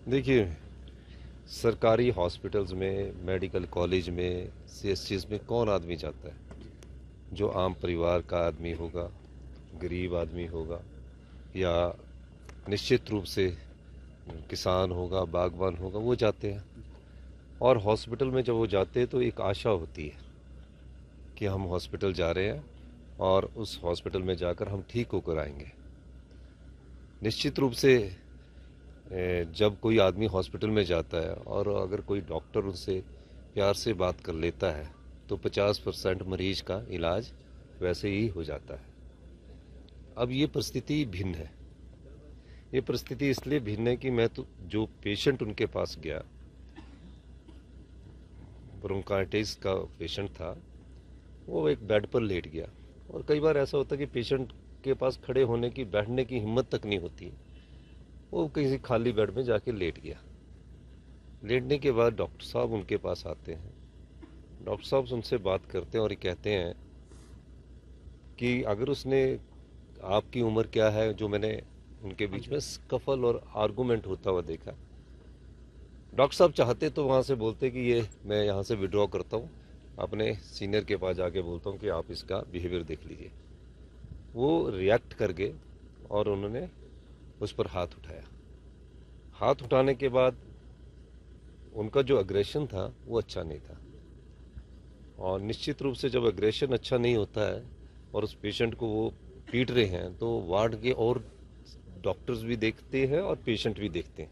देखिए, सरकारी हॉस्पिटल्स में, मेडिकल कॉलेज में, सीएचसीज में कौन आदमी जाता है? जो आम परिवार का आदमी होगा, गरीब आदमी होगा, या निश्चित रूप से किसान होगा, बागवान होगा, वो जाते हैं। और हॉस्पिटल में जब वो जाते हैं तो एक आशा होती है कि हम हॉस्पिटल जा रहे हैं और उस हॉस्पिटल में जाकर हम ठीक होकर आएंगे। निश्चित रूप से जब कोई आदमी हॉस्पिटल में जाता है और अगर कोई डॉक्टर उनसे प्यार से बात कर लेता है तो 50% मरीज का इलाज वैसे ही हो जाता है। अब ये परिस्थिति भिन्न है। ये परिस्थिति इसलिए भिन्न है कि मैं तो जो पेशेंट उनके पास गया, ब्रोंकाइटिस का पेशेंट था, वो एक बेड पर लेट गया। और कई बार ऐसा होता है कि पेशेंट के पास खड़े होने की, बैठने की हिम्मत तक नहीं होती। वो किसी खाली बेड में जाके लेट गया। लेटने के बाद डॉक्टर साहब उनके पास आते हैं। डॉक्टर साहब उनसे बात करते हैं और ये कहते हैं कि अगर उसने, आपकी उम्र क्या है, जो मैंने उनके बीच में स्कफल और आर्गूमेंट होता हुआ देखा। डॉक्टर साहब चाहते तो वहाँ से बोलते कि ये मैं यहाँ से विड्रॉ करता हूँ, अपने सीनियर के पास जाके बोलता हूँ कि आप इसका बिहेवियर देख लीजिए। वो रिएक्ट कर गए और उन्होंने उस पर हाथ उठाया। हाथ उठाने के बाद उनका जो अग्रेशन था वो अच्छा नहीं था। और निश्चित रूप से जब अग्रेशन अच्छा नहीं होता है और उस पेशेंट को वो पीट रहे हैं तो वार्ड के और डॉक्टर्स भी देखते हैं और पेशेंट भी देखते हैं।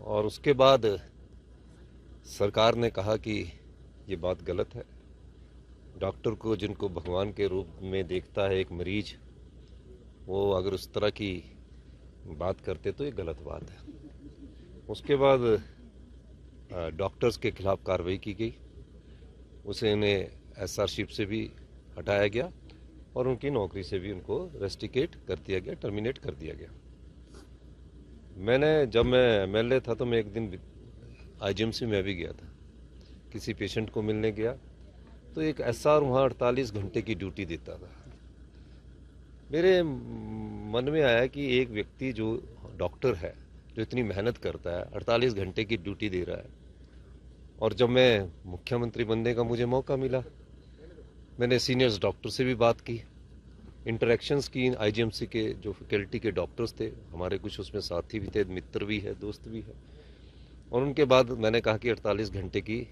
और उसके बाद सरकार ने कहा कि ये बात गलत है। डॉक्टर को, जिनको भगवान के रूप में देखता है एक मरीज, वो अगर उस तरह की बात करते तो ये गलत बात है। उसके बाद डॉक्टर्स के खिलाफ कार्रवाई की गई। उसे उन्हें एसआरशिप से भी हटाया गया और उनकी नौकरी से भी उनको रेस्टिकेट कर दिया गया, टर्मिनेट कर दिया गया। जब मैं एमएलए था तो मैं एक दिन आईजीएमसी में भी गया था। किसी पेशेंट को मिलने गया तो एक एसआर वहाँ 48 घंटे की ड्यूटी देता था। मेरे मन में आया कि एक व्यक्ति जो डॉक्टर है, जो इतनी मेहनत करता है, 48 घंटे की ड्यूटी दे रहा है। और जब मैं मुख्यमंत्री बनने का मुझे मौका मिला, मैंने सीनियर्स डॉक्टर से भी बात की, इंटरेक्शंस की। आईजीएमसी के जो फैकल्टी के डॉक्टर्स थे, हमारे कुछ उसमें साथी भी थे, मित्र भी है, दोस्त भी है। और उनके बाद मैंने कहा कि 48 घंटे की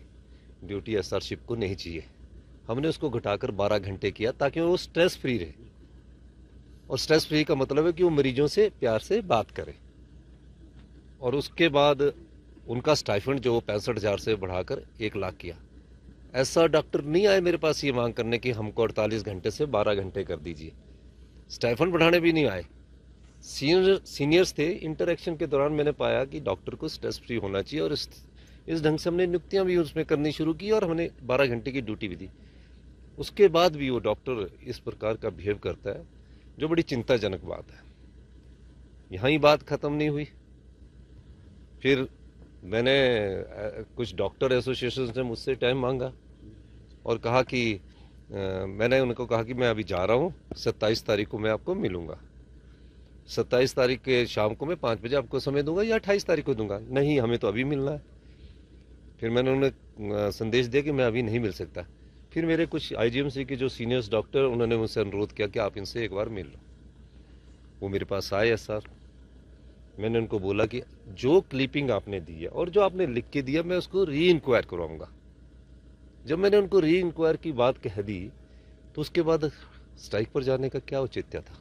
ड्यूटी एसआरशिप को नहीं चाहिए। हमने उसको घटाकर 12 घंटे किया ताकि वो स्ट्रेस फ्री रहे। और स्ट्रेस फ्री का मतलब है कि वो मरीजों से प्यार से बात करे। और उसके बाद उनका स्टाइफंड जो 65,000 से बढ़ाकर 1 लाख किया। ऐसा डॉक्टर नहीं आए मेरे पास ये मांग करने कि हमको 48 घंटे से 12 घंटे कर दीजिए। स्टाइफंड बढ़ाने भी नहीं आए। सीनियर्स थे। इंटरेक्शन के दौरान मैंने पाया कि डॉक्टर को स्ट्रेस फ्री होना चाहिए और इस ढंग से हमने नियुक्तियां भी उसमें करनी शुरू की और हमने 12 घंटे की ड्यूटी भी दी। उसके बाद भी वो डॉक्टर इस प्रकार का बिहेव करता है, जो बड़ी चिंताजनक बात है। यहाँ ही बात खत्म नहीं हुई। फिर मैंने कुछ डॉक्टर एसोसिएशन से मुझसे टाइम मांगा और कहा कि मैंने उनको कहा कि मैं अभी जा रहा हूँ, 27 तारीख को मैं आपको मिलूंगा। 27 तारीख के शाम को मैं 5 बजे आपको समय दूंगा या 28 तारीख को दूंगा। नहीं, हमें तो अभी मिलना है। फिर मैंने उन्हें संदेश दिया कि मैं अभी नहीं मिल सकता। फिर मेरे कुछ आईजीएमसी के जो सीनियर्स डॉक्टर, उन्होंने मुझसे अनुरोध किया कि आप इनसे एक बार मिल लो। वो मेरे पास आए सर। मैंने उनको बोला कि जो क्लिपिंग आपने दी है और जो आपने लिख के दिया, मैं उसको री इंक्वायर करवाऊंगा। जब मैंने उनको री इंक्वायर की बात कह दी तो उसके बाद स्ट्राइक पर जाने का क्या औचित्य था?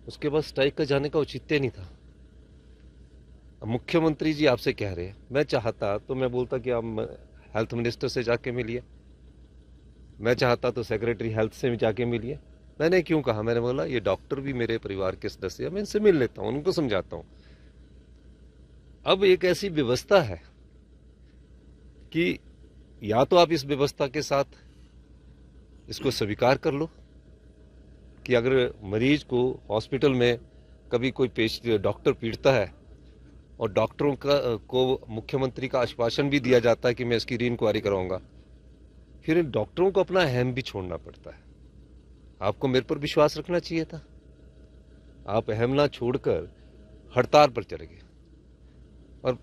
उसके बाद स्ट्राइक का जाने का औचित्य नहीं था। मुख्यमंत्री जी आपसे कह रहे हैं, मैं चाहता तो मैं बोलता कि आप हेल्थ मिनिस्टर से जाके मिलिए, मैं चाहता तो सेक्रेटरी हेल्थ से भी जाके मिलिए। मैंने क्यों कहा? मैंने बोला ये डॉक्टर भी मेरे परिवार के सदस्य हैं, मैं इनसे मिल लेता हूँ, उनको समझाता हूँ। अब एक ऐसी व्यवस्था है कि या तो आप इस व्यवस्था के साथ इसको स्वीकार कर लो कि अगर मरीज को हॉस्पिटल में कभी कोई डॉक्टर पीटता है और डॉक्टरों को मुख्यमंत्री का आश्वासन भी दिया जाता है कि मैं इसकी री इंक्वायरी कराऊंगा, फिर इन डॉक्टरों को अपना अहम भी छोड़ना पड़ता है। आपको मेरे पर विश्वास रखना चाहिए था। आप अहम ना छोड़कर हड़ताल पर चले गए। और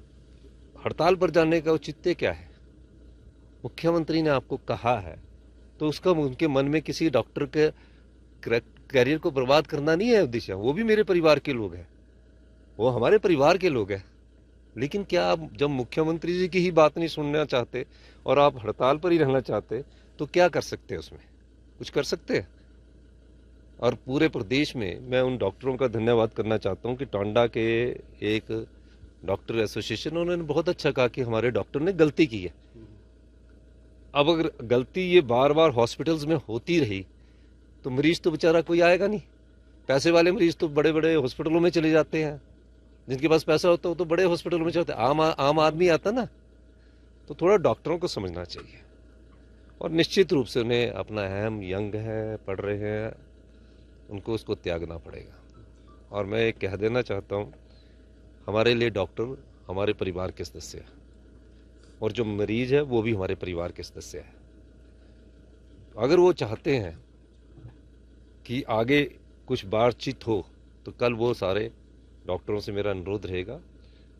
हड़ताल पर जाने का औचित्य क्या है? मुख्यमंत्री ने आपको कहा है तो उसका उनके मन में किसी डॉक्टर के करियर को बर्बाद करना नहीं है उद्देश्य। वो भी मेरे परिवार के लोग हैं, वो हमारे परिवार के लोग हैं। लेकिन क्या आप जब मुख्यमंत्री जी की ही बात नहीं सुनना चाहते और आप हड़ताल पर ही रहना चाहते तो क्या कर सकते हैं? उसमें कुछ कर सकते हैं? और पूरे प्रदेश में मैं उन डॉक्टरों का धन्यवाद करना चाहता हूं कि टांडा के एक डॉक्टर एसोसिएशन, उन्होंने बहुत अच्छा कहा कि हमारे डॉक्टर ने गलती की है। अब अगर गलती ये बार बार हॉस्पिटल्स में होती रही तो मरीज तो बेचारा कोई आएगा नहीं। पैसे वाले मरीज तो बड़े बड़े हॉस्पिटलों में चले जाते हैं, जिनके पास पैसा होता है तो बड़े हॉस्पिटल में जाते हैं। आम आदमी आता ना, तो थोड़ा डॉक्टरों को समझना चाहिए। और निश्चित रूप से उन्हें अपना अहम यंग है, पढ़ रहे हैं, उनको उसको त्यागना पड़ेगा। और मैं एक कह देना चाहता हूँ, हमारे लिए डॉक्टर हमारे परिवार के सदस्य है और जो मरीज है वो भी हमारे परिवार के सदस्य है। अगर वो चाहते हैं कि आगे कुछ बातचीत हो तो कल वो सारे डॉक्टरों से मेरा अनुरोध रहेगा।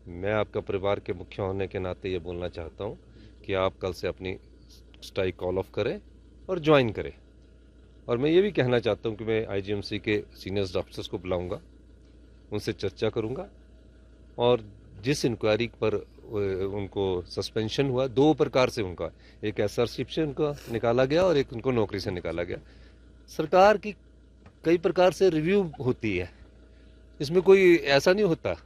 मैं आपका परिवार के मुख्य होने के नाते ये बोलना चाहता हूँ कि आप कल से अपनी स्ट्राइक कॉल ऑफ करें और ज्वाइन करें। और मैं ये भी कहना चाहता हूँ कि मैं आईजीएमसी के सीनियर डॉक्टर्स को बुलाऊंगा, उनसे चर्चा करूंगा और जिस इंक्वायरी पर उनको सस्पेंशन हुआ, 2 प्रकार से उनका, एक एसआरशिप से उनका निकाला गया और एक उनको नौकरी से निकाला गया। सरकार की कई प्रकार से रिव्यू होती है, इसमें कोई ऐसा नहीं होता।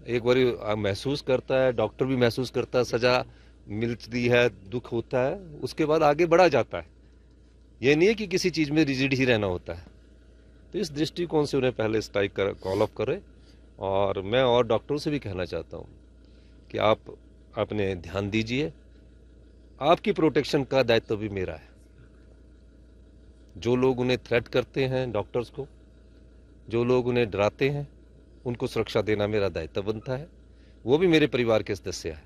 एक बार महसूस करता है, डॉक्टर भी महसूस करता है, सजा मिलती है, दुख होता है, उसके बाद आगे बढ़ा जाता है। ये नहीं है कि किसी चीज में रिजिड ही रहना होता है। तो इस दृष्टिकोण से उन्हें पहले स्ट्राइक कॉल ऑफ करें। और मैं और डॉक्टरों से भी कहना चाहता हूँ कि आप अपने ध्यान दीजिए, आपकी प्रोटेक्शन का दायित्व भी मेरा है। जो लोग उन्हें थ्रेट करते हैं, डॉक्टर्स को, जो लोग उन्हें डराते हैं, उनको सुरक्षा देना मेरा दायित्व बनता है। वो भी मेरे परिवार के सदस्य है।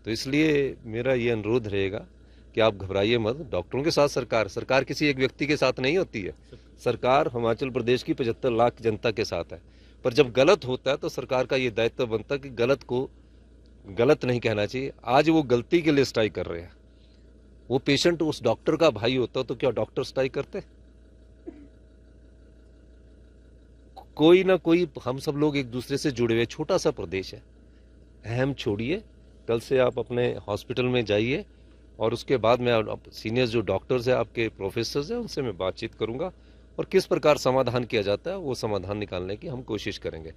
तो इसलिए मेरा ये अनुरोध रहेगा कि आप घबराइए मत। डॉक्टरों के साथ सरकार किसी एक व्यक्ति के साथ नहीं होती है। सरकार हिमाचल प्रदेश की 75 लाख जनता के साथ है। पर जब गलत होता है तो सरकार का ये दायित्व बनता है कि गलत को गलत नहीं कहना चाहिए। आज वो गलती के लिए स्ट्राइक कर रहे हैं। वो पेशेंट उस डॉक्टर का भाई होता तो क्या डॉक्टर स्ट्राइक करते? कोई ना कोई, हम सब लोग एक दूसरे से जुड़े हुए, छोटा सा प्रदेश है। अहम छोड़िए, कल से आप अपने हॉस्पिटल में जाइए और उसके बाद मैं सीनियर जो डॉक्टर्स हैं, आपके प्रोफेसर्स हैं, उनसे मैं बातचीत करूंगा और किस प्रकार समाधान किया जाता है वो समाधान निकालने की हम कोशिश करेंगे।